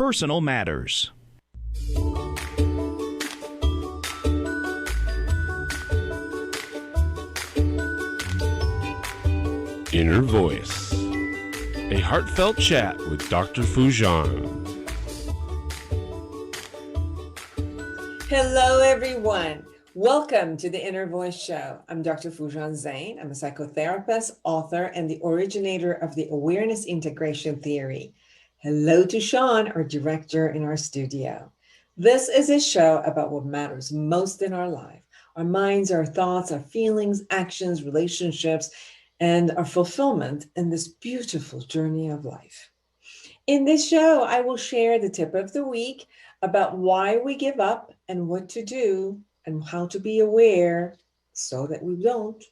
personal matters. Inner Voice, a heartfelt chat with Dr. Foojan. Hello, everyone. Welcome to the Inner Voice Show. I'm Dr. Foojan Zeine. I'm a psychotherapist, author, and the originator of the Awareness Integration Theory. Hello to Sean, our director in our studio. This is a show about what matters most in our life: our minds, our thoughts, our feelings, actions, relationships, and our fulfillment in this beautiful journey of life. In this show, I will share the tip of the week about why we give up and what to do and how to be aware so that we don't.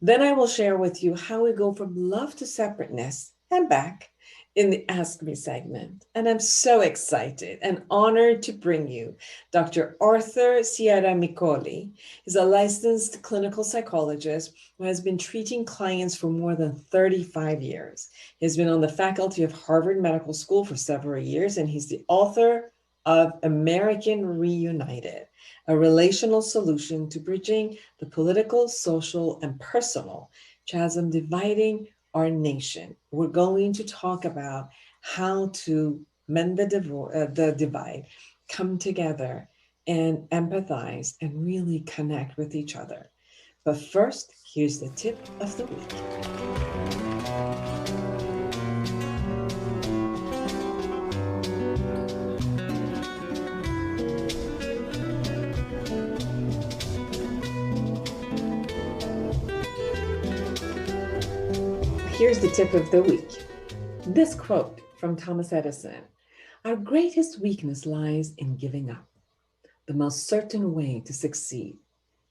Then I will share with you how we go from love to separateness and back in the Ask Me segment. And I'm so excited and honored to bring you Dr. Arthur Ciaramicoli. He's a licensed clinical psychologist who has been treating clients for more than 35 years. He's been on the faculty of Harvard Medical School for several years, and he's the author of American Reunited, a relational solution to bridging the political, social, and personal chasm dividing our nation. We're going to talk about how to mend the divide, come together, and empathize and really connect with each other. But first, here's the tip of the week. Here's the tip of the week. This quote from Thomas Edison: "Our greatest weakness lies in giving up. The most certain way to succeed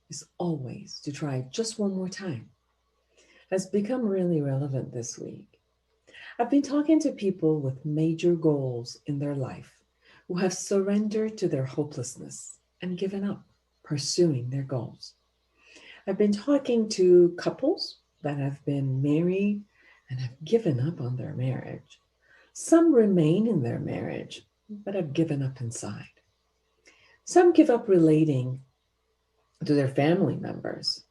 is always to try just one more time," has become really relevant this week. I've been talking to people with major goals in their life who have surrendered to their hopelessness and given up pursuing their goals. I've been talking to couples that have been married and have given up on their marriage. Some remain in their marriage, but have given up inside. Some give up relating to their family members.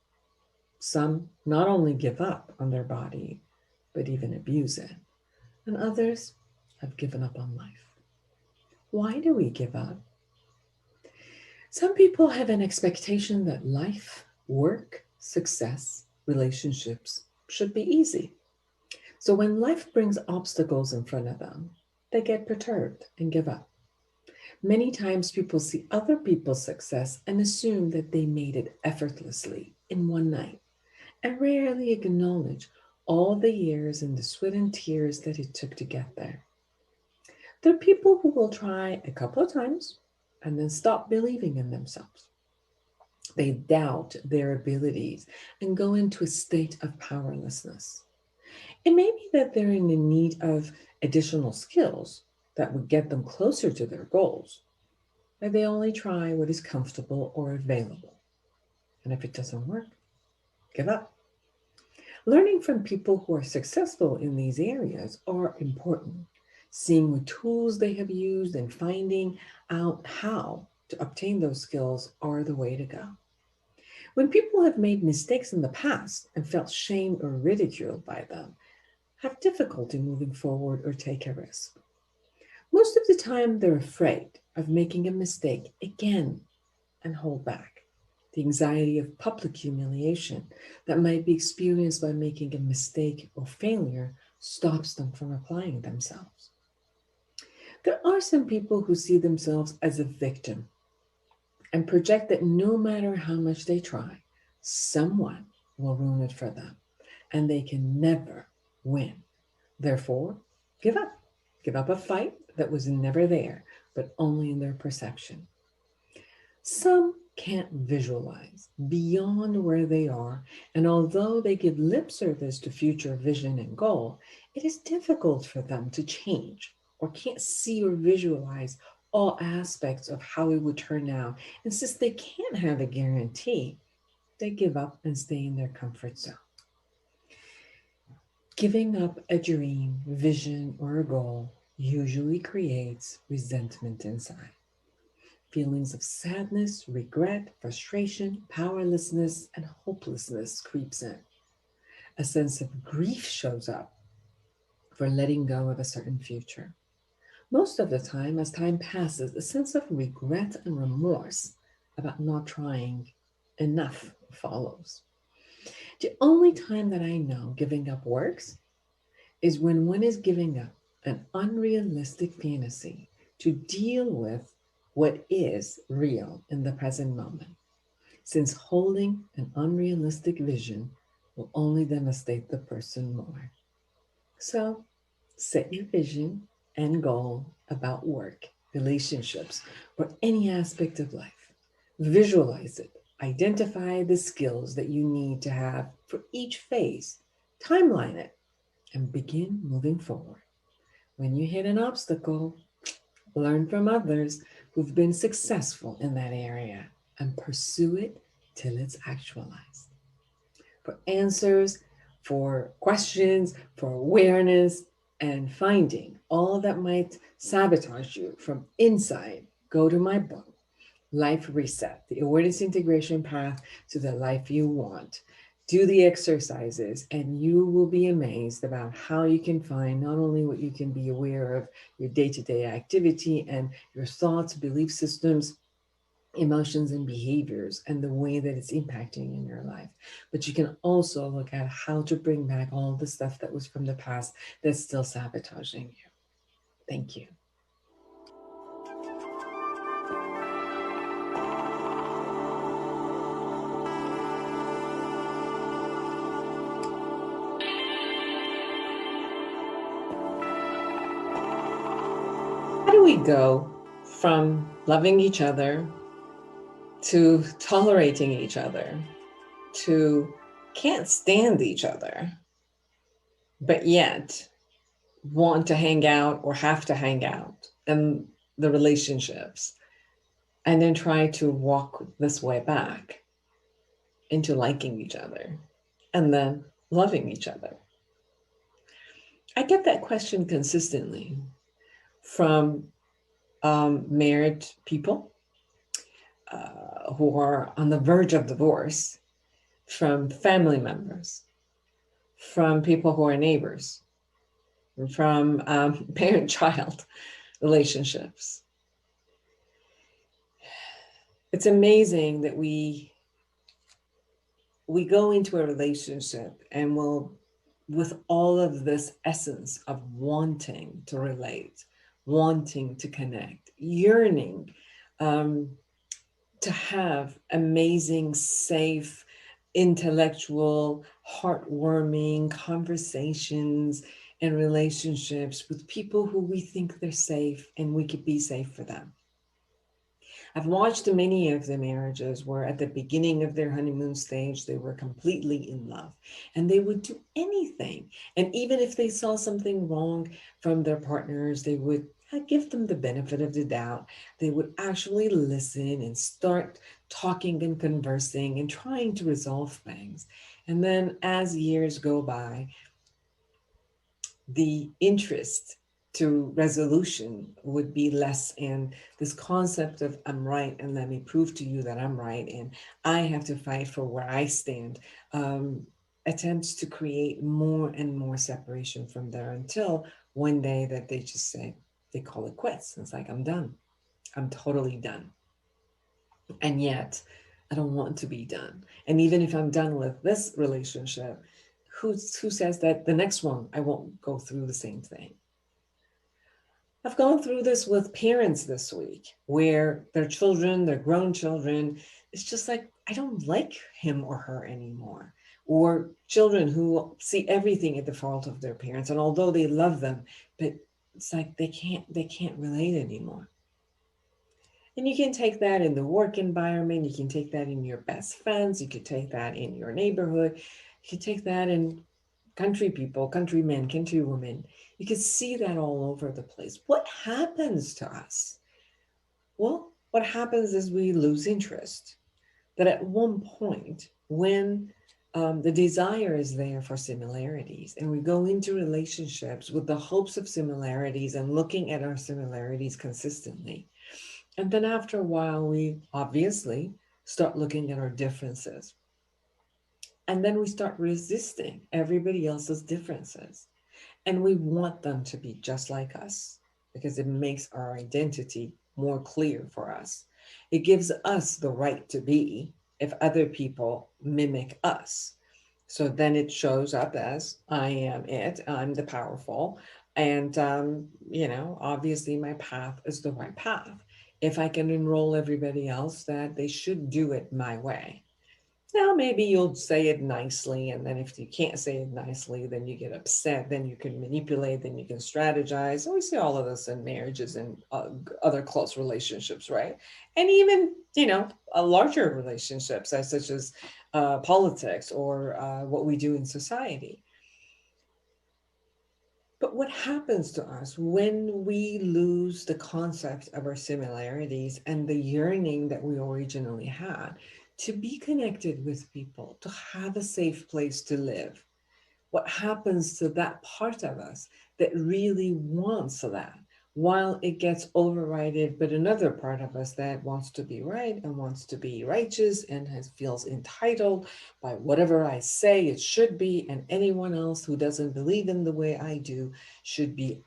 Some not only give up on their body, but even abuse it. And others have given up on life. Why do we give up? Some people have an expectation that life, work, success, relationships should be easy. So when life brings obstacles in front of them, they get perturbed and give up. Many times people see other people's success and assume that they made it effortlessly in one night, and rarely acknowledge all the years and the sweat and tears that it took to get there. There are people who will try a couple of times and then stop believing in themselves. They doubt their abilities and go into a state of powerlessness. It may be that they're in the need of additional skills that would get them closer to their goals, but they only try what is comfortable or available. And if it doesn't work, give up. Learning from people who are successful in these areas are important. Seeing what tools they have used and finding out how to obtain those skills are the way to go. When people have made mistakes in the past and felt shamed or ridiculed by them, have difficulty moving forward or take a risk. Most of the time, they're afraid of making a mistake again and hold back. The anxiety of public humiliation that might be experienced by making a mistake or failure stops them from applying themselves. There are some people who see themselves as a victim and project that no matter how much they try, someone will ruin it for them, and they can never win. Therefore, give up. Give up a fight that was never there, but only in their perception. Some can't visualize beyond where they are, and although they give lip service to future vision and goal, it is difficult for them to change or can't see or visualize all aspects of how it would turn out. And since they can't have a guarantee, they give up and stay in their comfort zone. Giving up a dream, vision, or a goal usually creates resentment inside. Feelings of sadness, regret, frustration, powerlessness, and hopelessness creeps in. A sense of grief shows up for letting go of a certain future. Most of the time, as time passes, a sense of regret and remorse about not trying enough follows. The only time that I know giving up works is when one is giving up an unrealistic fantasy to deal with what is real in the present moment, since holding an unrealistic vision will only devastate the person more. So, set your vision and goal about work, relationships, or any aspect of life. Visualize it. Identify the skills that you need to have for each phase. Timeline it and begin moving forward. When you hit an obstacle, learn from others who've been successful in that area and pursue it till it's actualized. For answers, for questions, for awareness, and finding all that might sabotage you from inside, go to my book, Life Reset, the awareness integration path to the life you want. Do the exercises, and you will be amazed about how you can find not only what you can be aware of your day to day activity and your thoughts, belief systems, emotions, and behaviors, and the way that it's impacting in your life. But you can also look at how to bring back all the stuff that was from the past that's still sabotaging you. Thank you. How do we go from loving each other to tolerating each other to can't stand each other, but yet want to hang out or have to hang out in the relationships, and then try to walk this way back into liking each other and then loving each other? I get that question consistently from married people who are on the verge of divorce, from family members, from people who are neighbors, from parent-child relationships. It's amazing that we go into a relationship and we'll, with all of this essence of wanting to relate, wanting to connect, yearning to have amazing, safe, intellectual, heartwarming conversations and relationships with people who we think they're safe and we could be safe for them. I've watched many of the marriages where at the beginning of their honeymoon stage, they were completely in love and they would do anything. And even if they saw something wrong from their partners, they would give them the benefit of the doubt. They would actually listen and start talking and conversing and trying to resolve things. And then as years go by, the interest to resolution would be less, and this concept of I'm right and let me prove to you that I'm right and I have to fight for where I stand attempts to create more and more separation from there, until one day that they just say, they call it quits. It's like, I'm done. I'm totally done. And yet I don't want to be done. And even if I'm done with this relationship, who says that the next one I won't go through the same thing? I've gone through this with parents this week where their children, their grown children, it's just like, I don't like him or her anymore. Or children who see everything at the fault of their parents. And although they love them, but it's like they can't relate anymore. And you can take that in the work environment. You can take that in your best friends. You could take that in your neighborhood. You could take that in country people, countrymen, countrywomen. You can see that all over the place. What happens to us? Well, what happens is we lose interest. That at one point, when The desire is there for similarities, and we go into relationships with the hopes of similarities and looking at our similarities consistently. And then after a while, we obviously start looking at our differences. And then we start resisting everybody else's differences. And we want them to be just like us because it makes our identity more clear for us. It gives us the right to be if other people mimic us. So then it shows up as I am it, I'm the powerful. And, obviously my path is the right path. If I can enroll everybody else, that they should do it my way. Now, maybe you'll say it nicely, and then if you can't say it nicely, then you get upset, then you can manipulate, then you can strategize. So we see all of this in marriages and other close relationships, right? And even, larger relationships, such as politics or what we do in society. But what happens to us when we lose the concept of our similarities and the yearning that we originally had to be connected with people, to have a safe place to live? What happens to that part of us that really wants that, while it gets overridden, but another part of us that wants to be right and wants to be righteous and feels entitled by whatever I say it should be, and anyone else who doesn't believe in the way I do should be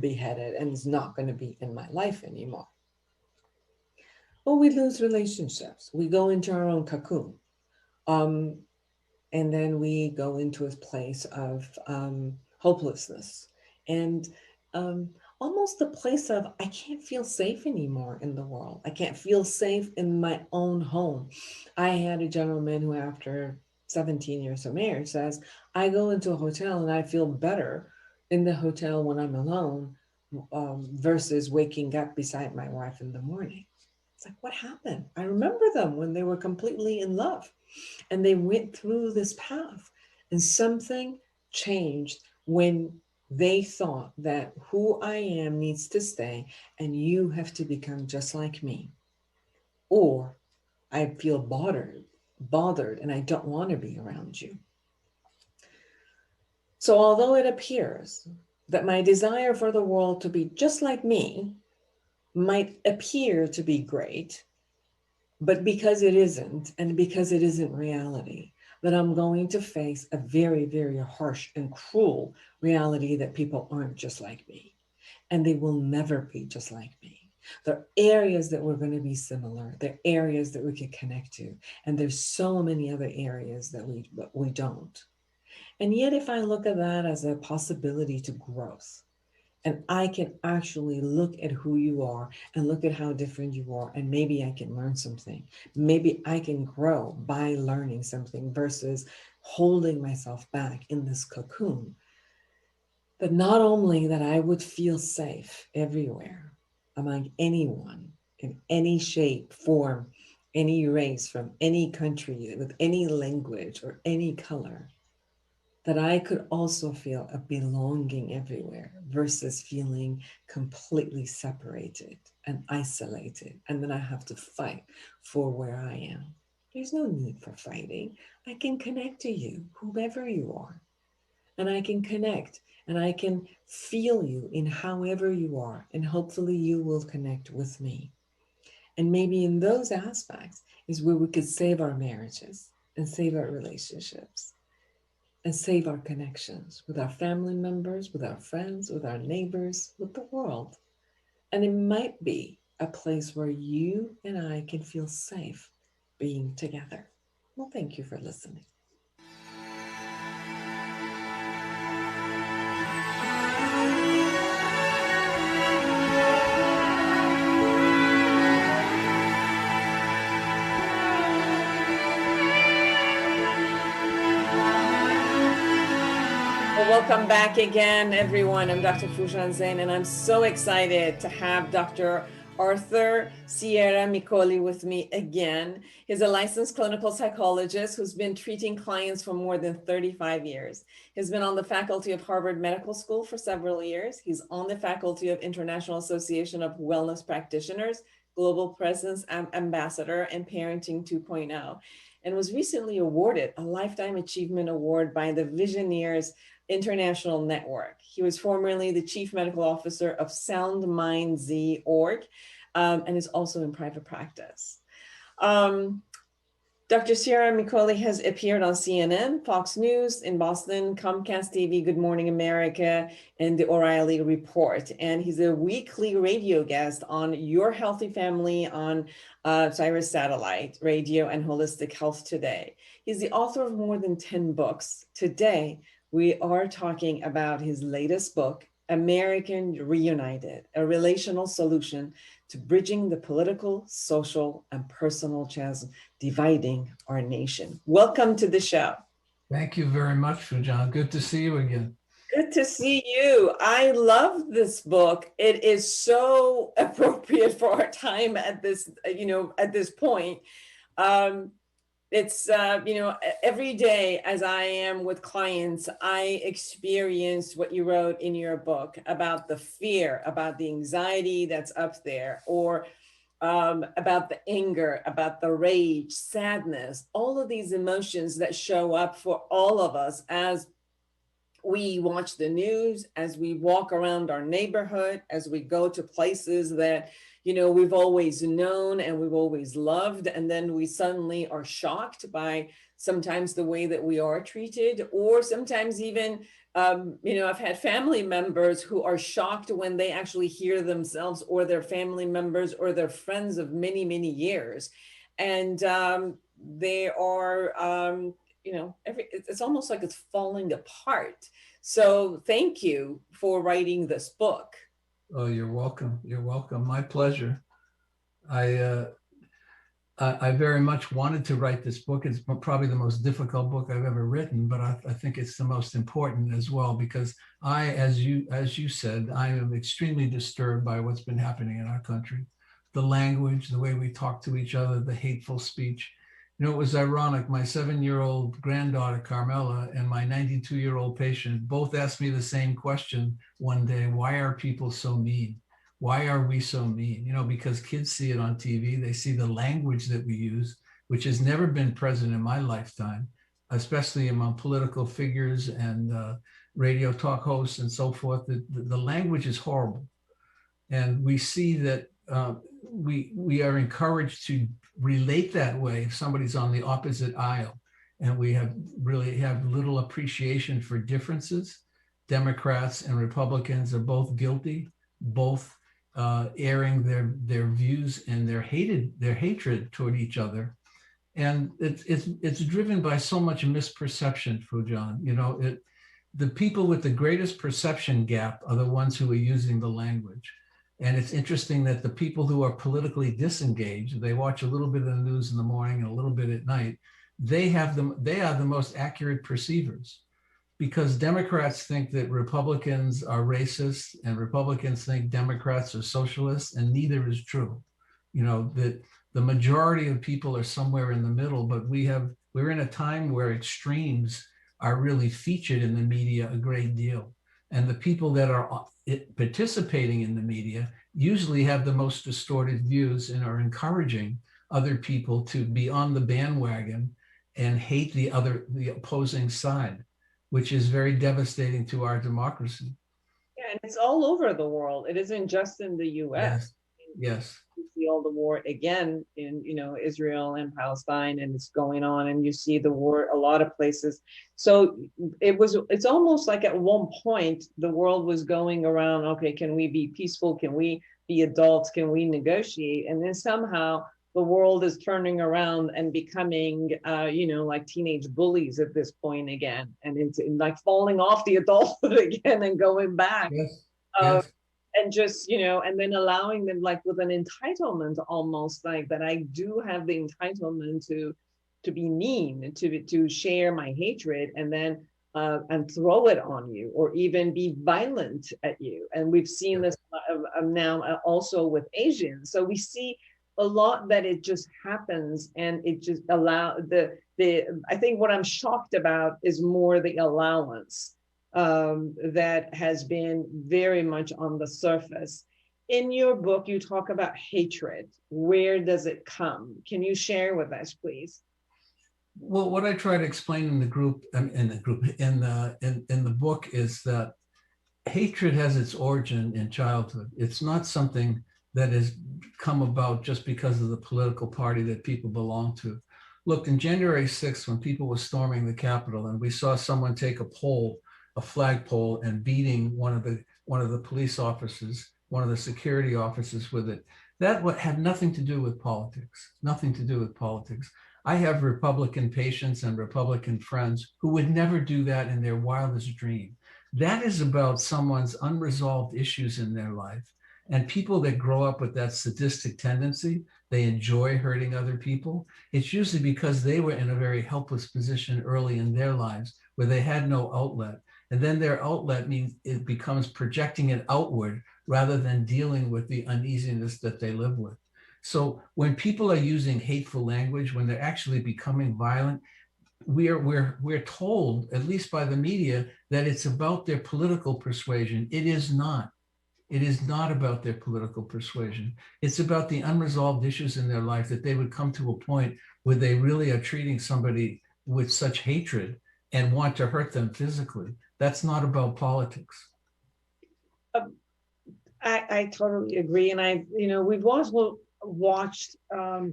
beheaded and is not going to be in my life anymore. Well, we lose relationships. We go into our own cocoon. Um, and then we go into a place of hopelessness and almost a place of I can't feel safe anymore in the world. I can't feel safe in my own home. I had a gentleman who, after 17 years of marriage, says, I go into a hotel and I feel better in the hotel when I'm alone versus waking up beside my wife in the morning. It's like, what happened? I remember them when they were completely in love and they went through this path, and something changed when they thought that who I am needs to stay and you have to become just like me, or I feel bothered and I don't want to be around you. So although it appears that my desire for the world to be just like me might appear to be great, but because it isn't, and because it isn't reality, that I'm going to face a very, very harsh and cruel reality that people aren't just like me, and they will never be just like me. There are areas that we're going to be similar. There are areas that we can connect to, and there's so many other areas that we don't. And yet, if I look at that as a possibility to growth, and I can actually look at who you are and look at how different you are, and maybe I can learn something. Maybe I can grow by learning something versus holding myself back in this cocoon. But not only that I would feel safe everywhere, among anyone, in any shape, form, any race, from any country, with any language or any color, that I could also feel a belonging everywhere versus feeling completely separated and isolated. And then I have to fight for where I am. There's no need for fighting. I can connect to you, whoever you are. And I can connect and I can feel you in however you are. And hopefully you will connect with me. And maybe in those aspects is where we could save our marriages and save our relationships and save our connections with our family members, with our friends, with our neighbors, with the world. And it might be a place where you and I can feel safe being together. Well, thank you for listening. Welcome back again, everyone. I'm Dr. Foojan Zeine, and I'm so excited to have Dr. Arthur Ciaramicoli with me again. He's a licensed clinical psychologist who's been treating clients for more than 35 years. He's been on the faculty of Harvard Medical School for several years. He's on the faculty of International Association of Wellness Practitioners, Global Presence Ambassador, and Parenting 2.0. and was recently awarded a Lifetime Achievement Award by the Visionaries International Network. He was formerly the Chief Medical Officer of SoundMindZ.org, and is also in private practice. Dr. Ciaramicoli has appeared on CNN, Fox News in Boston, Comcast TV, Good Morning America, and the O'Reilly Report. And he's a weekly radio guest on Your Healthy Family on Sirius Satellite Radio and Holistic Health Today. He's the author of more than 10 books. Today, we are talking about his latest book, American Reunited, a relational solution to bridging the political, social, and personal chasm dividing our nation. Welcome to the show. Thank you very much, Foojan. Good to see you again. Good to see you. I love this book. It is so appropriate for our time at this, at this point. It's, every day as I am with clients, I experience what you wrote in your book about the fear, about the anxiety that's up there, or about the anger, about the rage, sadness, all of these emotions that show up for all of us as we watch the news, as we walk around our neighborhood, as we go to places that we've always known and we've always loved. And then we suddenly are shocked by sometimes the way that we are treated, or sometimes even, I've had family members who are shocked when they actually hear themselves or their family members or their friends of many, many years. And they are, it's almost like it's falling apart. So thank you for writing this book. Oh, you're welcome. You're welcome. My pleasure. I very much wanted to write this book. It's probably the most difficult book I've ever written, but I think it's the most important as well, because as you said, I am extremely disturbed by what's been happening in our country. The language, the way we talk to each other, the hateful speech. It was ironic. My 7-year-old granddaughter, Carmela, and my 92-year-old patient both asked me the same question one day: why are people so mean? Why are we so mean? Because kids see it on TV. They see the language that we use, which has never been present in my lifetime, especially among political figures and radio talk hosts and so forth. The language is horrible. And we see that we are encouraged to relate that way if somebody's on the opposite aisle, and we really have little appreciation for differences. Democrats and Republicans are both guilty, both airing their views and their hatred toward each other, and it's driven by so much misperception, Foojan. The people with the greatest perception gap are the ones who are using the language. And it's interesting that the people who are politically disengaged, they watch a little bit of the news in the morning and a little bit at night, they are the most accurate perceivers, because Democrats think that Republicans are racist and Republicans think Democrats are socialists, and neither is true. That the majority of people are somewhere in the middle, but we're in a time where extremes are really featured in the media a great deal. And the people that are participating in the media usually have the most distorted views and are encouraging other people to be on the bandwagon and hate the opposing side, which is very devastating to our democracy. Yeah, and it's all over the world. It isn't just in the US. Yes. You see all the war again in Israel and Palestine, and it's going on, and you see the war a lot of places. So it's almost like at one point the world was going around, okay, can we be peaceful? Can we be adults? Can we negotiate? And then somehow the world is turning around and becoming like teenage bullies at this point again, and into like falling off the adulthood again and going back. Yes. And just, and then allowing them like with an entitlement, almost like that I do have the entitlement to be mean, to share my hatred, and then and throw it on you, or even be violent at you. And we've seen this now also with Asians. So we see a lot that it just happens, and it just I think what I'm shocked about is more the allowance that has been very much on the surface. In your book, you talk about hatred. Where does it come? Can you share with us, please? Well, what I try to explain in the group, in the book, is that hatred has its origin in childhood. It's not something that has come about just because of the political party that people belong to. Look, in January 6th, when people were storming the Capitol and we saw someone take a flagpole, and beating one of the police officers, one of the security officers with it, that had nothing to do with politics, nothing to do with politics. I have Republican patients and Republican friends who would never do that in their wildest dream. That is about someone's unresolved issues in their life. And people that grow up with that sadistic tendency, they enjoy hurting other people. It's usually because they were in a very helpless position early in their lives where they had no outlet. And then their outlet means it becomes projecting it outward rather than dealing with the uneasiness that they live with. So when people are using hateful language, when they're actually becoming violent, we're told, at least by the media, that it's about their political persuasion. It is not. It is not about their political persuasion. It's about the unresolved issues in their life, that they would come to a point where they really are treating somebody with such hatred and want to hurt them physically. That's not about politics. I totally agree. And we've also watched a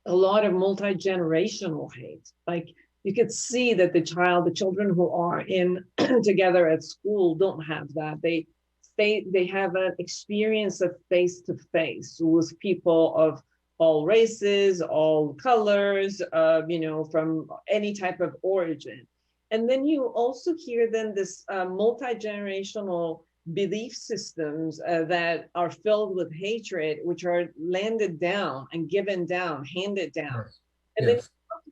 lot of multi-generational hate. Like, you could see that the children who are in together at school don't have that. They have an experience of face-to-face with people of all races, all colors, from any type of origin. And then you also hear then this multi-generational belief systems that are filled with hatred, which are landed down and given down, handed down. Yes. And then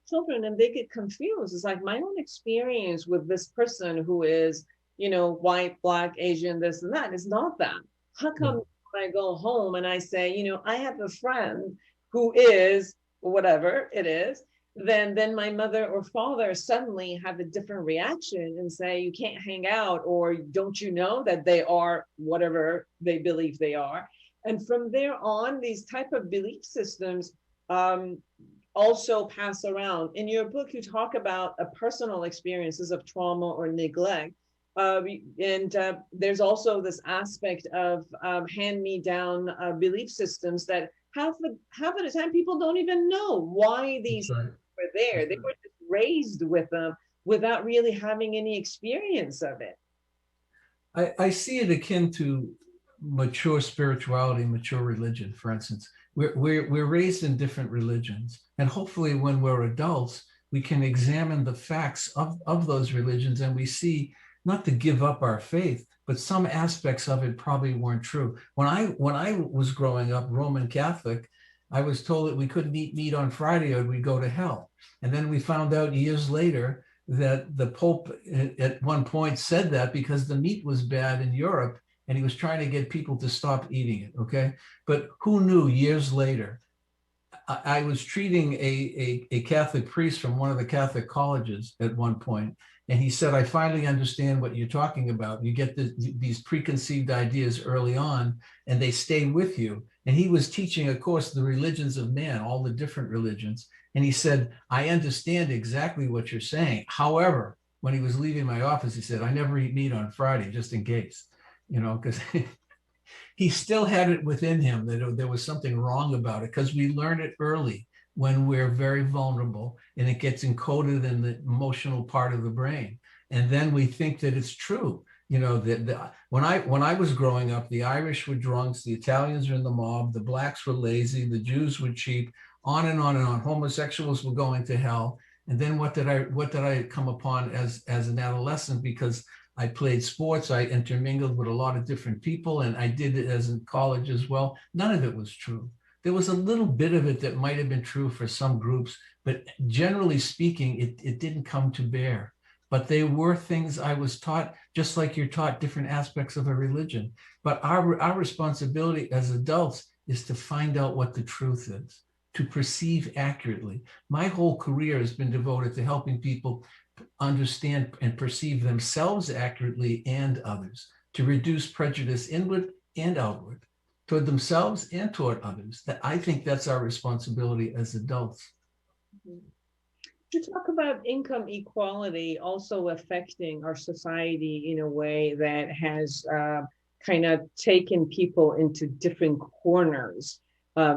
children, and they get confused. It's like my own experience with this person who is, white, Black, Asian, this and that. It's not that. How come when I go home and I say, I have a friend who is whatever it is, then my mother or father suddenly have a different reaction and say, you can't hang out, or don't you know that they are whatever they believe they are? And from there on, these type of belief systems also pass around. In your book, you talk about personal experiences of trauma or neglect. And there's also this aspect of hand-me-down belief systems that half of the time people don't even know why these were there. They were just raised with them without really having any experience of it. I see it akin to mature spirituality, mature religion, for instance. We're raised in different religions, and hopefully when we're adults, we can examine the facts of those religions, and we see, not to give up our faith, but some aspects of it probably weren't true. When I was growing up Roman Catholic, I was told that we couldn't eat meat on Friday or we'd go to hell. And then we found out years later that the Pope at one point said that because the meat was bad in Europe and he was trying to get people to stop eating it, okay? But who knew years later? I was treating a Catholic priest from one of the Catholic colleges at one point, and he said, I finally understand what you're talking about. You get these preconceived ideas early on, and they stay with you. And he was teaching, of course, the religions of man, all the different religions. And he said, I understand exactly what you're saying. However, when he was leaving my office, he said, I never eat meat on Friday, just in case, because he still had it within him that there was something wrong about it, because we learn it early when we're very vulnerable and it gets encoded in the emotional part of the brain. And then we think that it's true. When I was growing up, the Irish were drunks, the Italians were in the mob, the Blacks were lazy, the Jews were cheap, on and on and on. Homosexuals were going to hell. And then what did I come upon as an adolescent? Because I played sports, I intermingled with a lot of different people, and I did it as in college as well. None of it was true. There was a little bit of it that might have been true for some groups, but generally speaking, it didn't come to bear. But they were things I was taught, just like you're taught different aspects of a religion. But our responsibility as adults is to find out what the truth is, to perceive accurately. My whole career has been devoted to helping people understand and perceive themselves accurately and others, to reduce prejudice inward and outward, toward themselves and toward others. That I think that's our responsibility as adults. To talk about income equality also affecting our society in a way that has kind of taken people into different corners,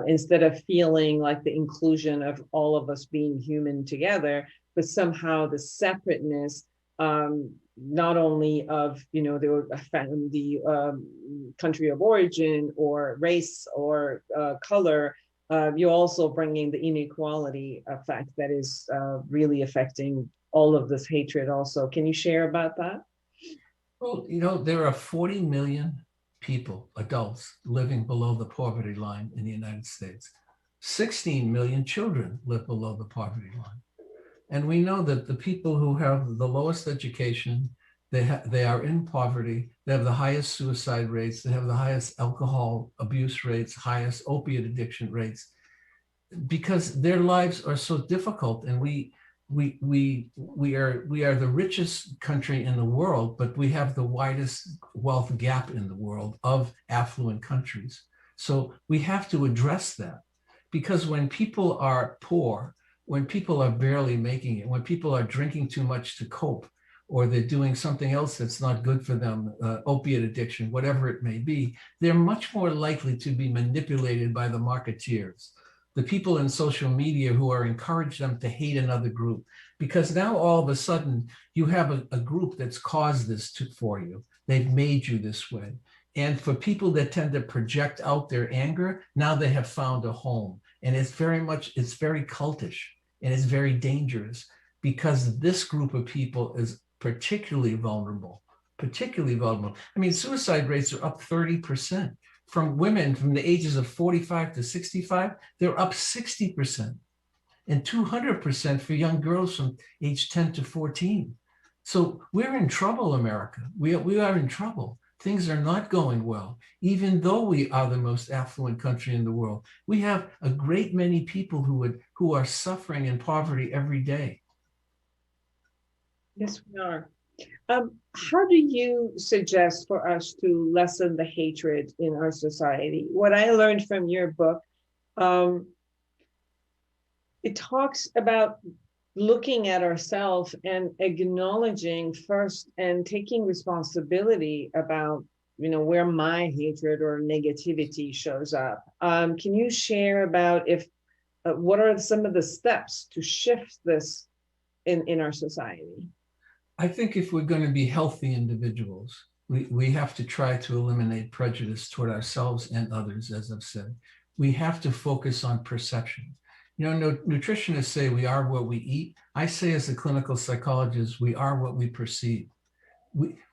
instead of feeling like the inclusion of all of us being human together, but somehow the separateness, not only of the country of origin or race or color. You're also bringing the inequality effect that is really affecting all of this hatred also. Can you share about that? Well, there are 40 million people, adults, living below the poverty line in the United States. 16 million children live below the poverty line. And we know that the people who have the lowest education, they are in poverty, they have the highest suicide rates, they have the highest alcohol abuse rates, highest opiate addiction rates, because their lives are so difficult. And we are the richest country in the world, but we have the widest wealth gap in the world of affluent countries. So we have to address that, because when people are poor, when people are barely making it, when people are drinking too much to cope, or they're doing something else that's not good for them, opiate addiction, whatever it may be, they're much more likely to be manipulated by the marketeers, the people in social media who are encourage them to hate another group. Because now all of a sudden you have a group that's caused this for you. They've made you this way. And for people that tend to project out their anger, now they have found a home. And it's very cultish, and it's very dangerous, because this group of people is particularly vulnerable. I mean, suicide rates are up 30%. From women from the ages of 45 to 65, they're up 60%, and 200% for young girls from age 10 to 14. So we're in trouble, America. We are in trouble. Things are not going well, even though we are the most affluent country in the world. We have a great many people who are suffering in poverty every day. Yes, we are. How do you suggest for us to lessen the hatred in our society? What I learned from your book, it talks about looking at ourselves and acknowledging first and taking responsibility about, where my hatred or negativity shows up. Can you share about what are some of the steps to shift this in our society? I think if we're going to be healthy individuals, we have to try to eliminate prejudice toward ourselves and others, as I've said. We have to focus on perception. Nutritionists say we are what we eat. I say, as a clinical psychologist, we are what we perceive.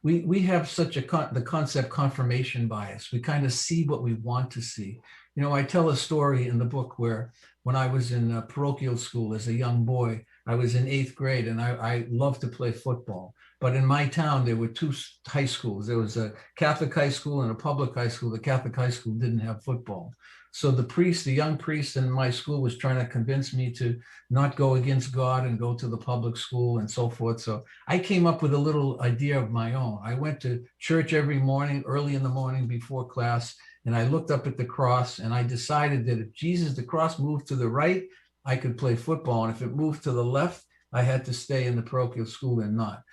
We have the concept confirmation bias. We kind of see what we want to see. I tell a story in the book where when I was in parochial school as a young boy, I was in 8th grade, and I loved to play football. But in my town, there were 2 high schools. There was a Catholic high school and a public high school. The Catholic high school didn't have football. So the young priest in my school was trying to convince me to not go against God and go to the public school and so forth. So I came up with a little idea of my own. I went to church every morning, early in the morning before class, and I looked up at the cross, and I decided that if the cross moved to the right, I could play football. And if it moved to the left, I had to stay in the parochial school and not.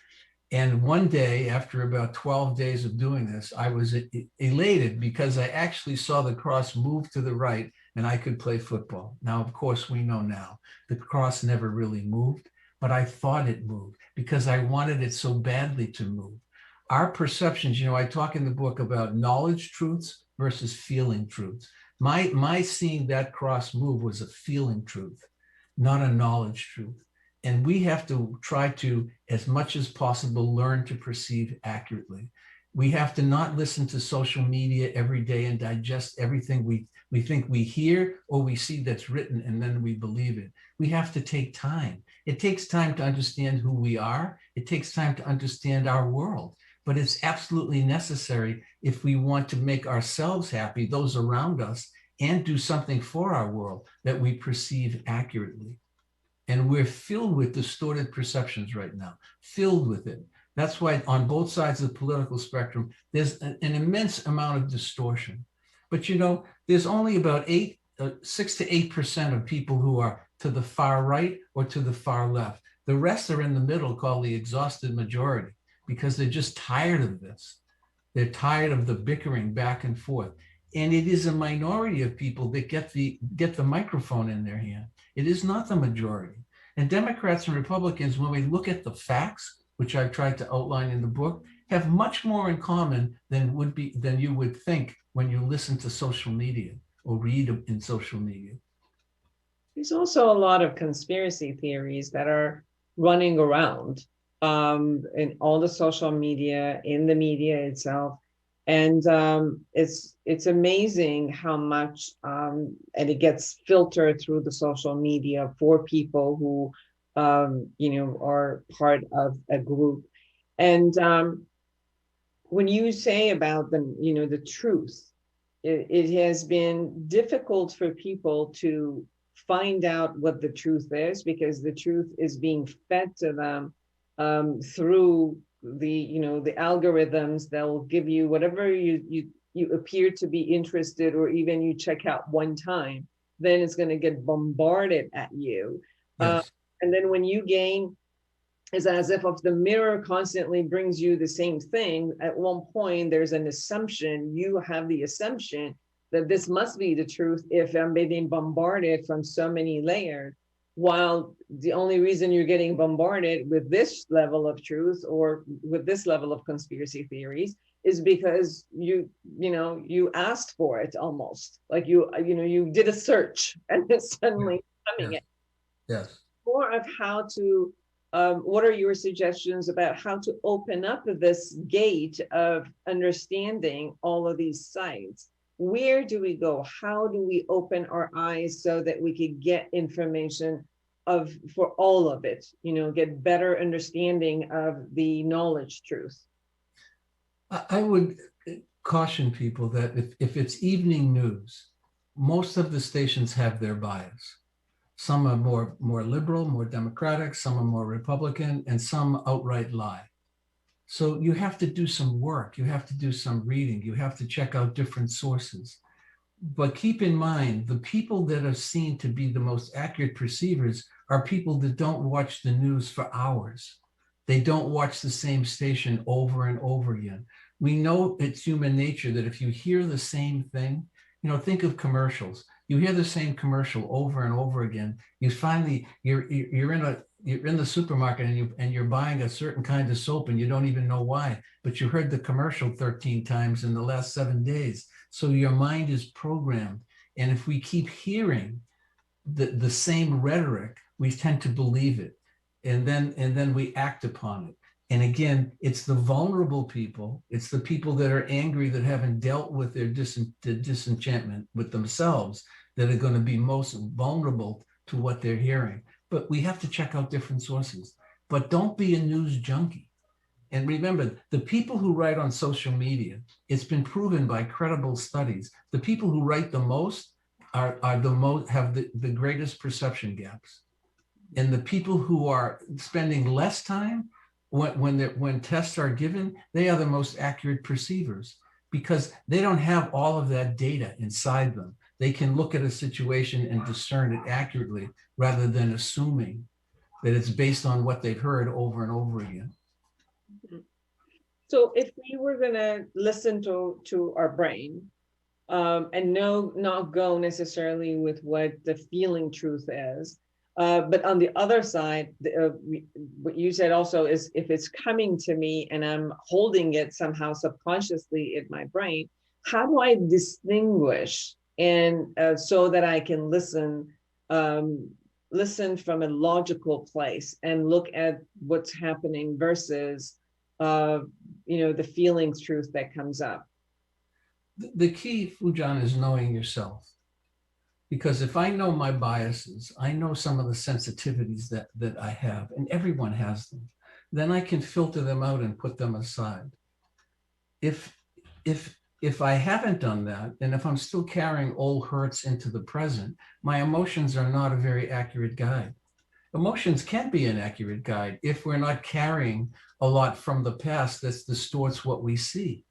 And one day, after about 12 days of doing this, I was elated because I actually saw the cross move to the right and I could play football. Now, of course, we know now the cross never really moved, but I thought it moved because I wanted it so badly to move. Our perceptions, I talk in the book about knowledge truths versus feeling truths. My seeing that cross move was a feeling truth, not a knowledge truth. And we have to try to, as much as possible, learn to perceive accurately. We have to not listen to social media every day and digest everything we think we hear or we see that's written, and then we believe it. We have to take time. It takes time to understand who we are. It takes time to understand our world. But it's absolutely necessary if we want to make ourselves happy, those around us, and do something for our world, that we perceive accurately. And we're filled with distorted perceptions right now, filled with it. That's why on both sides of the political spectrum, there's an immense amount of distortion. But there's only about 6 to 8% of people who are to the far right or to the far left. The rest are in the middle, called the exhausted majority, because they're just tired of this. They're tired of the bickering back and forth. And it is a minority of people that get the microphone in their hand. It is not the majority. And Democrats and Republicans, when we look at the facts, which I've tried to outline in the book, have much more in common than you would think when you listen to social media or read in social media. There's also a lot of conspiracy theories that are running around in all the social media, in the media itself. And it's amazing how much, and it gets filtered through the social media for people who, are part of a group. And when you say about the truth, it has been difficult for people to find out what the truth is, because the truth is being fed to them through the algorithms that will give you whatever you appear to be interested, or even you check out one time, then it's going to get bombarded at you. Yes. And then when you gain, it's as if the mirror constantly brings you the same thing. At one point, there's an assumption. You have the assumption that this must be the truth if I'm being bombarded from so many layers, while the only reason you're getting bombarded with this level of truth or with this level of conspiracy theories is because you asked for it, almost like you did a search and it's suddenly coming in. Yes. More of how to, what are your suggestions about how to open up this gate of understanding all of these sites? Where do we go? How do we open our eyes so that we could get information for all of it, get better understanding of the knowledge truth? I would caution people that if it's evening news, most of the stations have their bias. Some are more liberal, more democratic, some are more Republican, and some outright lie. So you have to do some work. You have to do some reading. You have to check out different sources. But keep in mind, the people that are seen to be the most accurate perceivers are people that don't watch the news for hours. They don't watch the same station over and over again. We know it's human nature that if you hear the same thing, think of commercials. You hear the same commercial over and over again. You finally, you're in the supermarket and you're buying a certain kind of soap and you don't even know why, but you heard the commercial 13 times in the last 7 days. So your mind is programmed. And if we keep hearing the same rhetoric, we tend to believe it. And then we act upon it. And again, it's the vulnerable people. It's the people that are angry, that haven't dealt with their disenchantment with themselves, that are going to be most vulnerable to what they're hearing. But we have to check out different sources. But don't be a news junkie. And remember, the people who write on social media, it's been proven by credible studies, the people who write the most have the greatest perception gaps. And the people who are spending less time when tests are given, they are the most accurate perceivers, because they don't have all of that data inside them. They can look at a situation and discern it accurately, rather than assuming that it's based on what they've heard over and over again. So if we were going to listen to our brain and not go necessarily with what the feeling truth is, but on the other side, what you said also is, if it's coming to me and I'm holding it somehow subconsciously in my brain, how do I distinguish and so that I can listen from a logical place and look at what's happening versus the feelings truth that comes up? The key, Foojan, is knowing yourself. Because if I know my biases, I know some of the sensitivities that I have, and everyone has them, then I can filter them out and put them aside. If I haven't done that, and if I'm still carrying old hurts into the present, my emotions are not a very accurate guide. Emotions can be an accurate guide if we're not carrying a lot from the past that distorts what we see.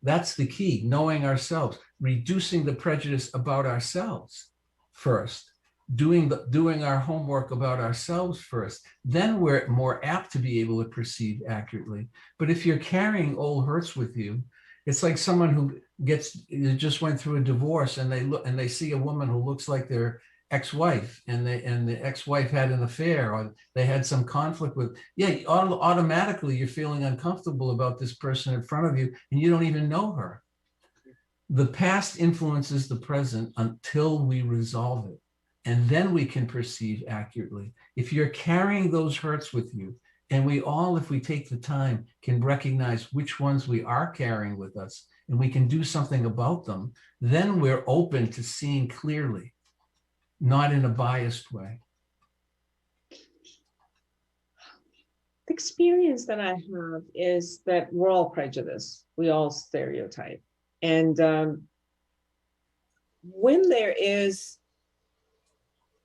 That's the key, knowing ourselves, reducing the prejudice about ourselves first, doing our homework about ourselves first. Then we're more apt to be able to perceive accurately. But if you're carrying old hurts with you, it's like someone who just went through a divorce, and they see a woman who looks like their ex-wife, and the ex-wife had an affair, or they had some conflict with, automatically you're feeling uncomfortable about this person in front of you, and you don't even know her. The past influences the present until we resolve it, and then we can perceive accurately. If you're carrying those hurts with you, and we all, if we take the time, can recognize which ones we are carrying with us, and we can do something about them, then we're open to seeing clearly, not in a biased way. The experience that I have is that we're all prejudiced. We all stereotype. And when there is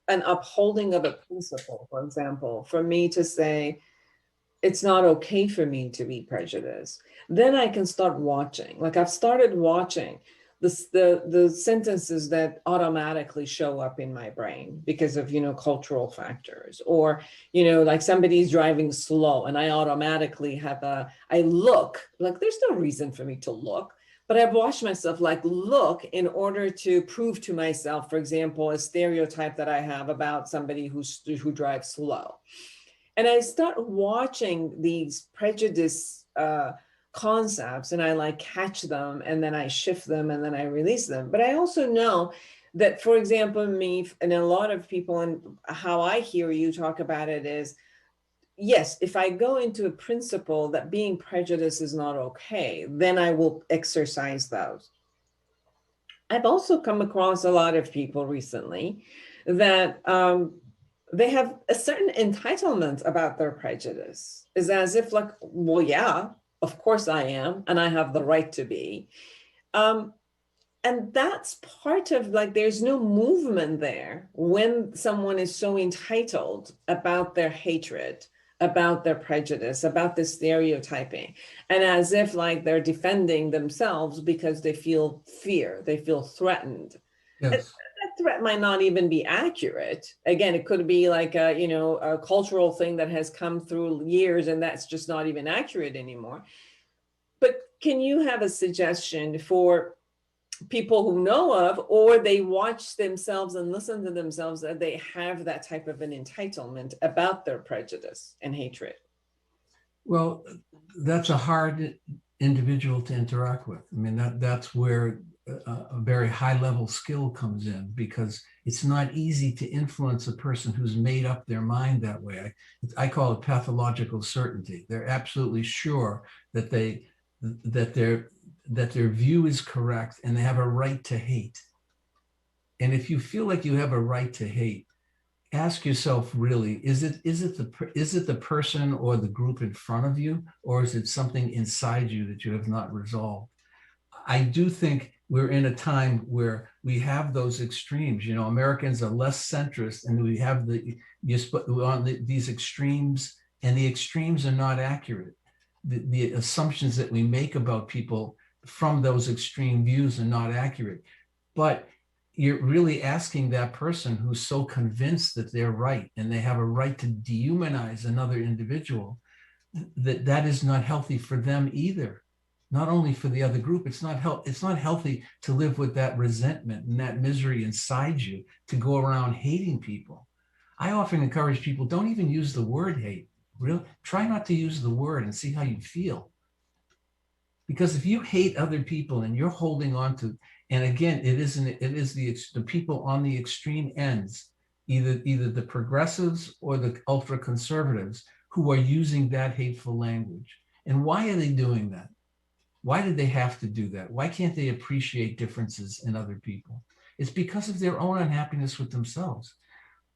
an upholding of a principle, for example, for me to say, it's not okay for me to be prejudiced, then I can start watching. Like I've started watching the sentences that automatically show up in my brain because of, cultural factors, or, like somebody's driving slow and I automatically I look, like there's no reason for me to look, but I've watched myself look in order to prove to myself, for example, a stereotype that I have about somebody who drives slow. And I start watching these prejudice concepts, and I catch them, and then I shift them, and then I release them. But I also know that, for example, me and a lot of people, and how I hear you talk about it is, yes, if I go into a principle that being prejudiced is not okay, then I will exercise those. I've also come across a lot of people recently that they have a certain entitlement about their prejudice. It's as if well, yeah, of course I am, and I have the right to be. And that's part of there's no movement there when someone is so entitled about their hatred, about their prejudice, about the stereotyping, and as if they're defending themselves because they feel fear, they feel threatened. Yes. That threat might not even be accurate. Again, it could be a cultural thing that has come through years, and that's just not even accurate anymore. But can you have a suggestion for people who know of, or they watch themselves and listen to themselves, that they have that type of an entitlement about their prejudice and hatred? Well, that's a hard individual to interact with. I mean, that's where a very high level skill comes in, because it's not easy to influence a person who's made up their mind that way. I call it pathological certainty. They're absolutely sure that their view is correct, and they have a right to hate. And if you feel like you have a right to hate, ask yourself, really, is it the person or the group in front of you, or is it something inside you that you have not resolved? I do think we're in a time where we have those extremes. Americans are less centrist, and we have these extremes, and the extremes are not accurate. The assumptions that we make about people from those extreme views are not accurate. But you're really asking that person who's so convinced that they're right and they have a right to dehumanize another individual, that is not healthy for them either. Not only for the other group, it's not healthy to live with that resentment and that misery inside you, to go around hating people. I often encourage people, don't even use the word hate. Really, try not to use the word and see how you feel. Because if you hate other people and you're holding on to, and again, it is the people on the extreme ends, either the progressives or the ultra conservatives, who are using that hateful language. And why are they doing that? Why did they have to do that? Why can't they appreciate differences in other people? It's because of their own unhappiness with themselves.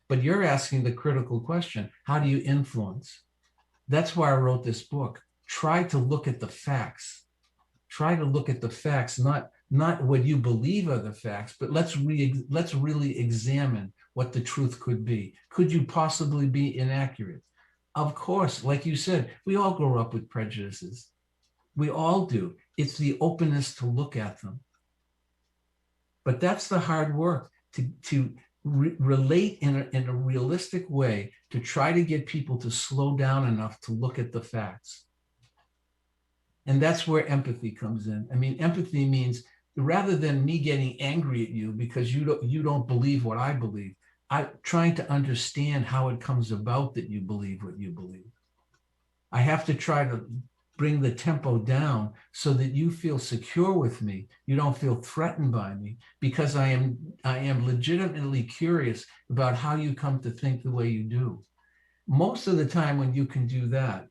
But you're asking the critical question, how do you influence? That's why I wrote this book. Try to look at the facts. Try to look at the facts, not what you believe are the facts, but let's really examine what the truth could be. Could you possibly be inaccurate? Of course, like you said, we all grow up with prejudices. We all do. It's the openness to look at them. But that's the hard work, to relate in a realistic way to try to get people to slow down enough to look at the facts. And that's where empathy comes in. I mean, empathy means rather than me getting angry at you because you don't believe what I believe, I'm trying to understand how it comes about that you believe what you believe. I have to try to bring the tempo down so that you feel secure with me. You don't feel threatened by me, because I am legitimately curious about how you come to think the way you do. Most of the time when you can do that,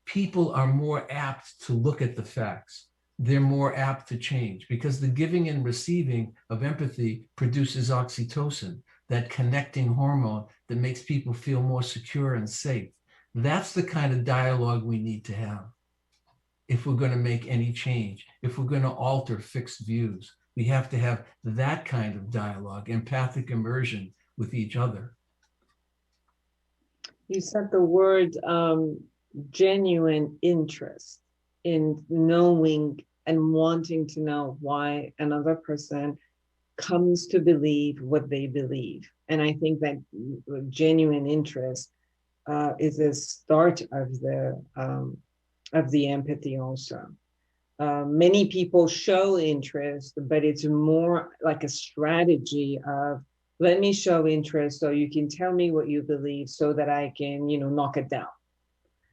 people are more apt to look at the facts. They're more apt to change, because the giving and receiving of empathy produces oxytocin, that connecting hormone that makes people feel more secure and safe. That's the kind of dialogue we need to have if we're going to make any change. If we're going to alter fixed views, we have to have that kind of dialogue, empathic immersion with each other. You said the word genuine interest in knowing and wanting to know why another person comes to believe what they believe. And I think that genuine interest is the start of the empathy also. Many people show interest, but it's more like a strategy of, let me show interest so you can tell me what you believe so that I can, knock it down.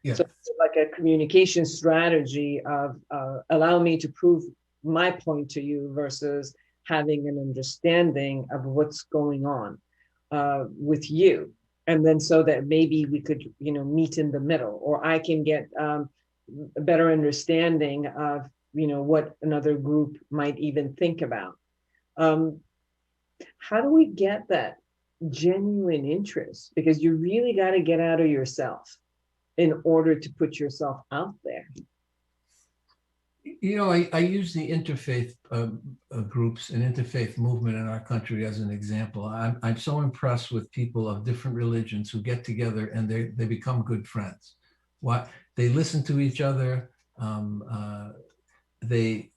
Yes. So it's like a communication strategy of allow me to prove my point to you versus having an understanding of what's going on with you. And then so that maybe we could, meet in the middle, or I can get a better understanding of, what another group might even think about. How do we get that genuine interest? Because you really got to get out of yourself in order to put yourself out there. I use the interfaith groups and interfaith movement in our country as an example. I'm so impressed with people of different religions who get together and they become good friends. They listen to each other. They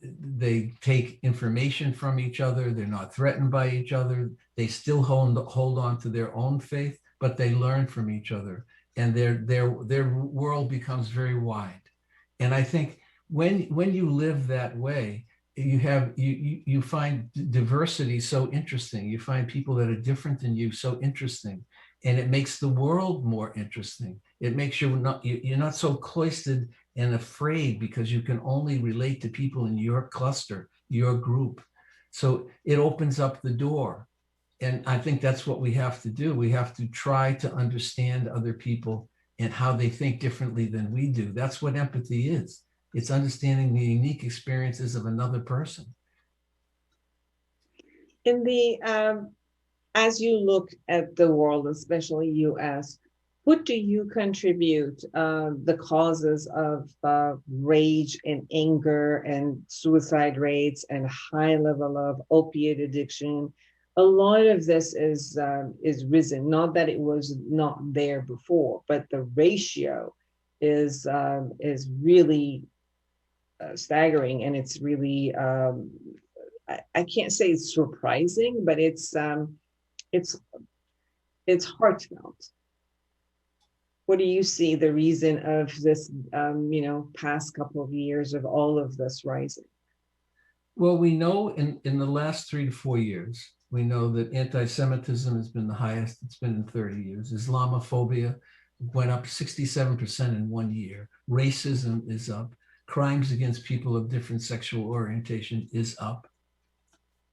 take information from each other. They're not threatened by each other. They still hold on to their own faith, but they learn from each other, and their world becomes very wide. And I think when you live that way, you find diversity so interesting. You find people that are different than you so interesting, and it makes the world more interesting. It makes you're not so cloistered and afraid, because you can only relate to people in your cluster, your group. So it opens up the door. And I think that's what we have to do. We have to try to understand other people and how they think differently than we do. That's what empathy is. It's understanding the unique experiences of another person. In the as you look at the world, especially US, what do you contribute the causes of rage and anger and suicide rates and high level of opiate addiction? A lot of this is risen. Not that it was not there before, but the ratio is really staggering, and it's really I can't say it's surprising, but it's heartfelt. What do you see the reason of this, past couple of years of all of this rising? Well, we know in the last 3 to 4 years, we know that anti-Semitism has been the highest it's been in 30 years. Islamophobia went up 67% in 1 year. Racism is up. Crimes against people of different sexual orientation is up.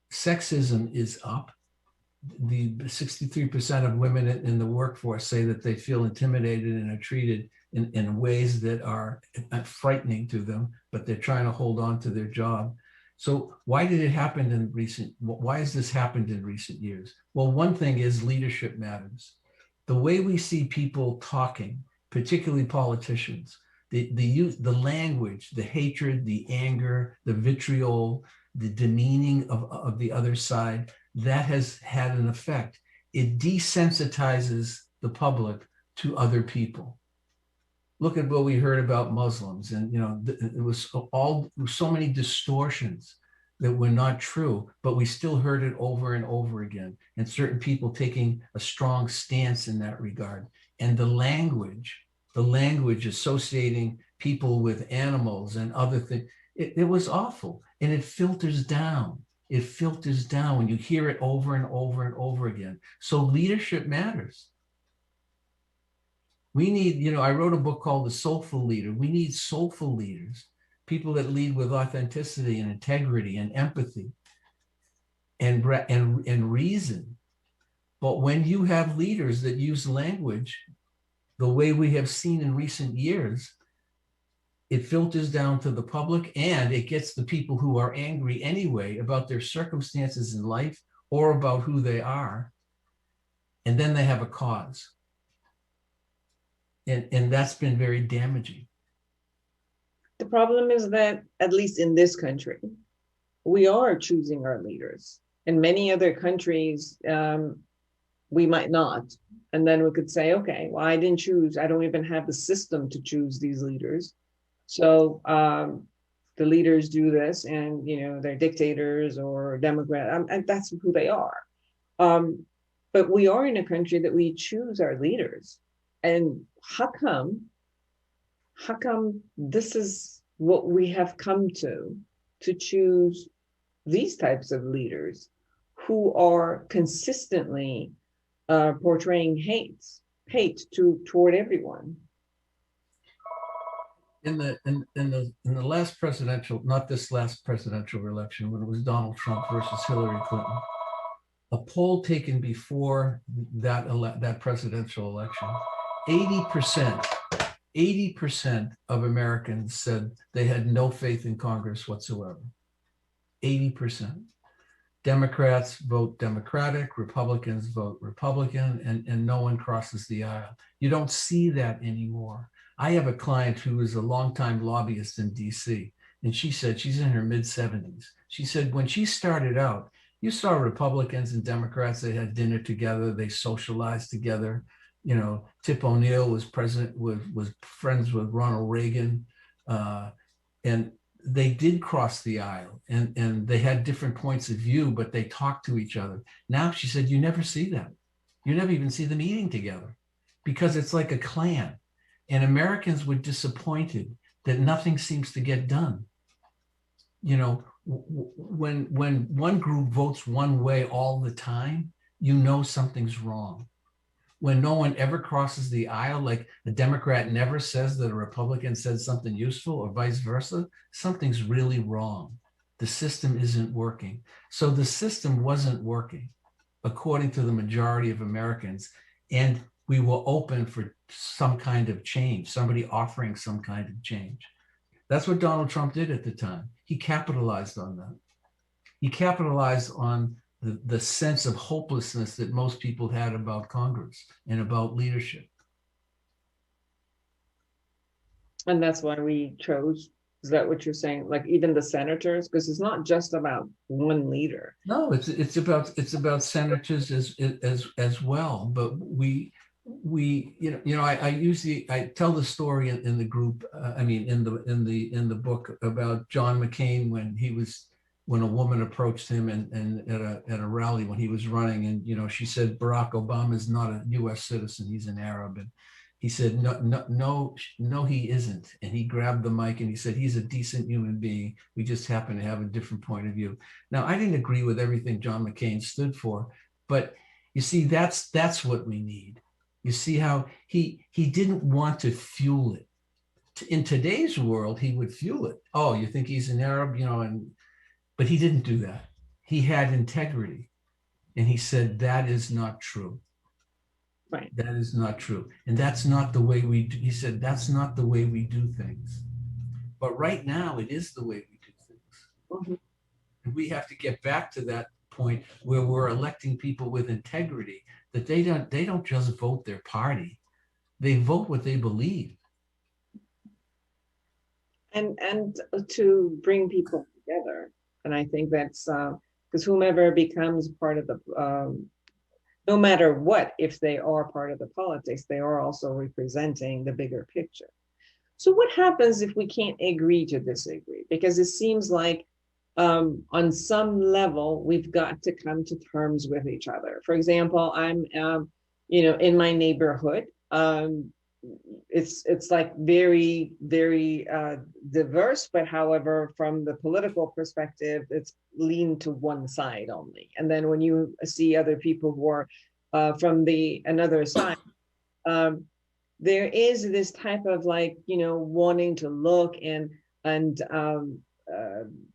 Sexism is up. The 63% of women in the workforce say that they feel intimidated and are treated in ways that are frightening to them, but they're trying to hold on to their job. So why has this happened in recent years? Well, one thing is leadership matters. The way we see people talking, particularly politicians, the language, the hatred, the anger, the vitriol, the demeaning of the other side, that has had an effect. It desensitizes the public to other people. Look at what we heard about Muslims, and it was so many distortions that were not true, but we still heard it over and over again. And certain people taking a strong stance in that regard. And the language associating people with animals and other things, it was awful. And it filters down. It filters down when you hear it over and over and over again. So leadership matters. We need, I wrote a book called The Soulful Leader. We need soulful leaders, people that lead with authenticity and integrity and empathy and reason. But when you have leaders that use language the way we have seen in recent years, it filters down to the public, and it gets the people who are angry anyway about their circumstances in life or about who they are. And then they have a cause. And that's been very damaging. The problem is that, at least in this country, we are choosing our leaders. In many other countries, we might not. And then we could say, okay, well, I don't even have the system to choose these leaders. So the leaders do this, and they're dictators or Democrats, and that's who they are. But we are in a country that we choose our leaders. And how come this is what we have come to choose these types of leaders who are consistently portraying hate toward everyone? In the last presidential, not this last presidential election, when it was Donald Trump versus Hillary Clinton, a poll taken before that presidential election, 80% of Americans said they had no faith in Congress whatsoever. 80%. Democrats vote Democratic, Republicans vote Republican, and no one crosses the aisle. You don't see that anymore. I have a client who is a longtime lobbyist in DC, and she said, she's in her mid-70s. She said, when she started out, you saw Republicans and Democrats, they had dinner together, they socialized together. Tip O'Neill was friends with Ronald Reagan, and they did cross the aisle, and they had different points of view, but they talked to each other. Now, she said, you never see that. You never even see them eating together, because it's like a clan. And Americans were disappointed that nothing seems to get done. When one group votes one way all the time, something's wrong. When no one ever crosses the aisle, like a Democrat never says that a Republican said something useful or vice versa, something's really wrong. The system isn't working. So the system wasn't working, according to the majority of Americans. And we were open for some kind of change, somebody offering some kind of change. That's what Donald Trump did at the time. He capitalized on that. He capitalized on the sense of hopelessness that most people had about Congress and about leadership. And that's why we chose. Is that what you're saying? Like even the senators, because it's not just about one leader. No, it's about senators as well. But I tell the story in the group. In the book about John McCain when a woman approached him and at a rally when he was running, and she said Barack Obama is not a U.S. citizen, he's an Arab, and he said no he isn't, and he grabbed the mic and he said he's a decent human being, we just happen to have a different point of view. Now, I didn't agree with everything John McCain stood for, but you see, that's what we need. You see how he didn't want to fuel it. In today's world, he would fuel it. Oh, you think he's an Arab, but he didn't do that. He had integrity. And he said, that is not true. Right. That is not true. And that's not the way he said, that's not the way we do things. But right now, it is the way we do things. Mm-hmm. And we have to get back to that point where we're electing people with integrity, that they don't just vote their party. They vote what they believe. And to bring people together. And I think that's because whomever becomes part of the, no matter what, if they are part of the politics, they are also representing the bigger picture. So what happens if we can't agree to disagree? Because it seems like on some level, we've got to come to terms with each other. For example, I'm, in my neighborhood. It's like very, very diverse, but however, from the political perspective, it's leaned to one side only. And then when you see other people who are from another side, there is this type of like, wanting to look and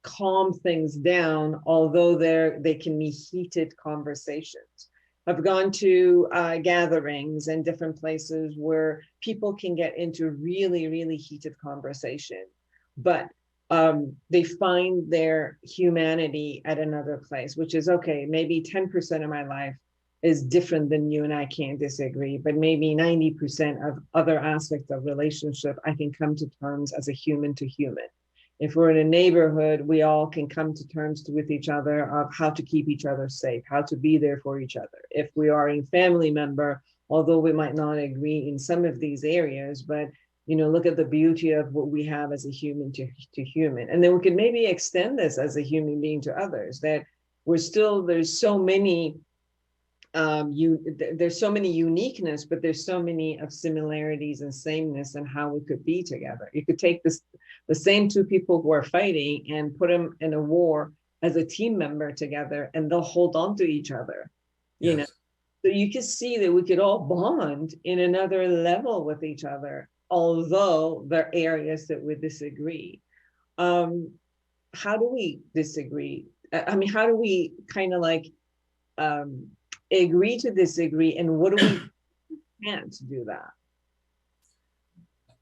calm things down, although they can be heated conversations. I've gone to gatherings and different places where people can get into really, really heated conversation, but they find their humanity at another place, which is okay. Maybe 10% of my life is different than you and I can't disagree, but maybe 90% of other aspects of relationship, I can come to terms as a human to human. If we're in a neighborhood, we all can come to terms with each other of how to keep each other safe, how to be there for each other. If we are a family member, although we might not agree in some of these areas, but look at the beauty of what we have as a human to human. And then we can maybe extend this as a human being to others, that there's so many there's so many uniqueness, but there's so many of similarities and sameness and how we could be together. You could take the same two people who are fighting and put them in a war as a team member together, and they'll hold on to each other. Yes. So you can see that we could all bond in another level with each other, although there are areas that we disagree. How do we disagree? I mean, how do we kind of like agree to disagree, and what do we can't do that?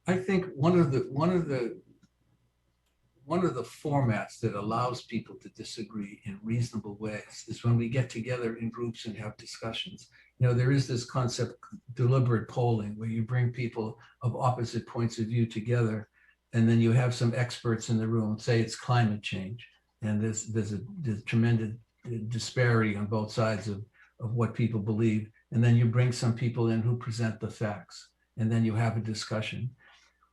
I think one of the formats that allows people to disagree in reasonable ways is when we get together in groups and have discussions. There is this concept, deliberate polling, where you bring people of opposite points of view together, and then you have some experts in the room. Say it's climate change, and there's a tremendous disparity on both sides of what people believe, and then you bring some people in who present the facts, and then you have a discussion.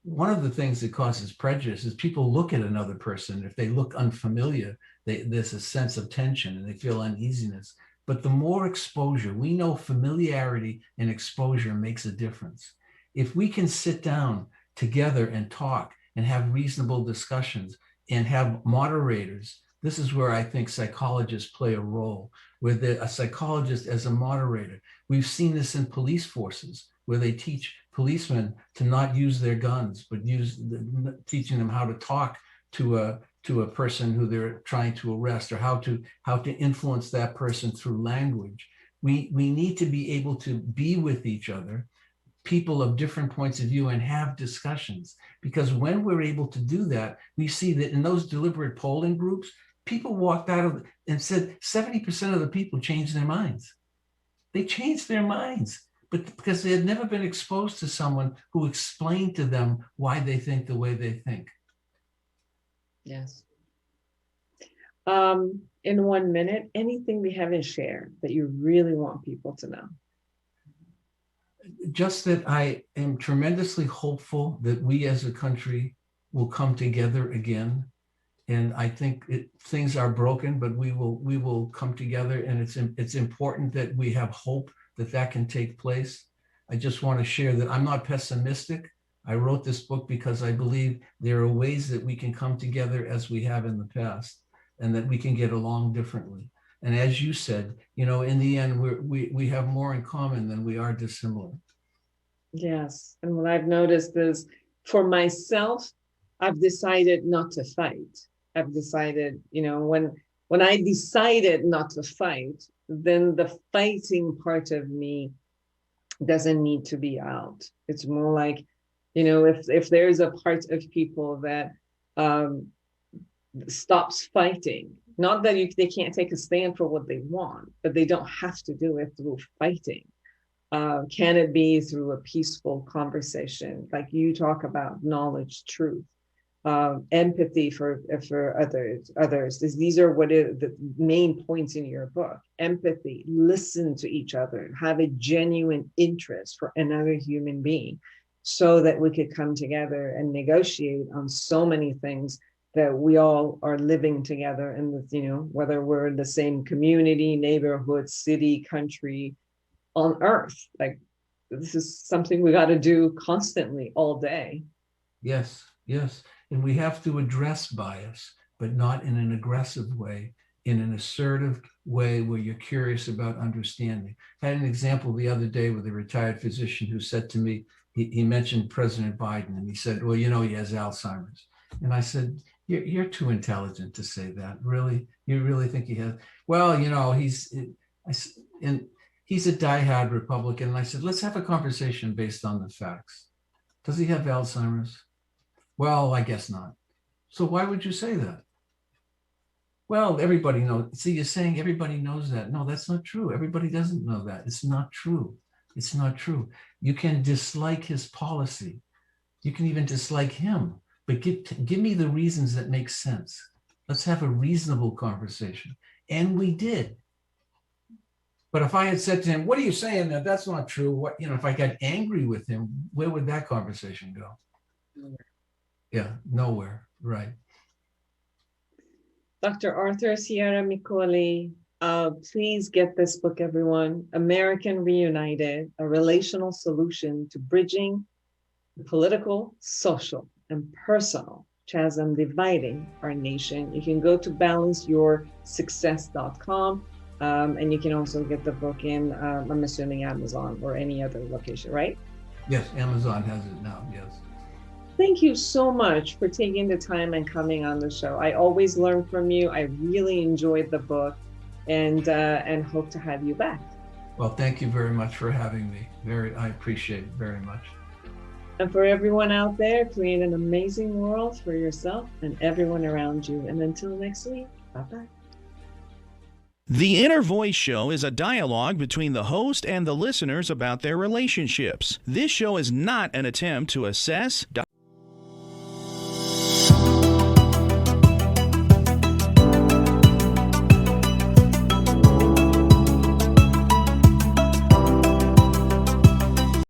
One of the things that causes prejudice is people look at another person. If they look unfamiliar, there's a sense of tension and they feel uneasiness. But the more exposure, we know familiarity and exposure makes a difference. If we can sit down together and talk and have reasonable discussions and have moderators, this is where I think psychologists play a role, where a psychologist as a moderator. We've seen this in police forces, where they teach policemen to not use their guns, but teaching them how to talk to a person who they're trying to arrest, or how to influence that person through language. We need to be able to be with each other, people of different points of view, and have discussions. Because when we're able to do that, we see that in those deliberate polling groups, people walked out of and said 70% of the people changed their minds. They changed their minds, but because they had never been exposed to someone who explained to them why they think the way they think. Yes. In 1 minute, anything we haven't shared that you really want people to know? Just that I am tremendously hopeful that we as a country will come together again. And I think things are broken, but we will come together, and it's important that we have hope that can take place. I just want to share that I'm not pessimistic. I wrote this book because I believe there are ways that we can come together as we have in the past, and that we can get along differently. And as you said, in the end, we have more in common than we are dissimilar. Yes. And what I've noticed is, for myself, I've decided not to fight. I've decided, when I decided not to fight, then the fighting part of me doesn't need to be out. It's more like, if there's a part of people that stops fighting, not that they can't take a stand for what they want, but they don't have to do it through fighting. Can it be through a peaceful conversation, like you talk about, knowledge, truth? Empathy for others. These are the main points in your book. Empathy, listen to each other, have a genuine interest for another human being, so that we could come together and negotiate on so many things that we all are living together in the, whether we're in the same community, neighborhood, city, country, on earth. Like, this is something we got to do constantly all day. Yes, yes. And we have to address bias, but not in an aggressive way, in an assertive way where you're curious about understanding. I had an example the other day with a retired physician who said to me, he mentioned President Biden, and he said, well, he has Alzheimer's. And I said, you're too intelligent to say that. Really? You really think he has? Well, he's a diehard Republican. And I said, let's have a conversation based on the facts. Does he have Alzheimer's? Well, I guess not. So why would you say that? Well, everybody knows. See, you're saying everybody knows that. No, that's not true. Everybody doesn't know that. It's not true. It's not true. You can dislike his policy. You can even dislike him, but give me the reasons that make sense. Let's have a reasonable conversation. And we did. But if I had said to him, what are you saying? That's not true. If I got angry with him, where would that conversation go? Nowhere. Yeah, nowhere. Right. Dr. Arthur Ciaramicoli, please get this book, everyone. American Reunited, a relational solution to bridging the political, social, and personal chasm dividing our nation. You can go to balanceyoursuccess.com. And you can also get the book in, I'm assuming, Amazon or any other location, right? Yes, Amazon has it now, yes. Thank you so much for taking the time and coming on the show. I always learn from you. I really enjoyed the book and hope to have you back. Well, thank you very much for having me. I appreciate it very much. And for everyone out there, create an amazing world for yourself and everyone around you. And until next week, bye-bye. The Inner Voice Show is a dialogue between the host and the listeners about their relationships. This show is not an attempt to assess,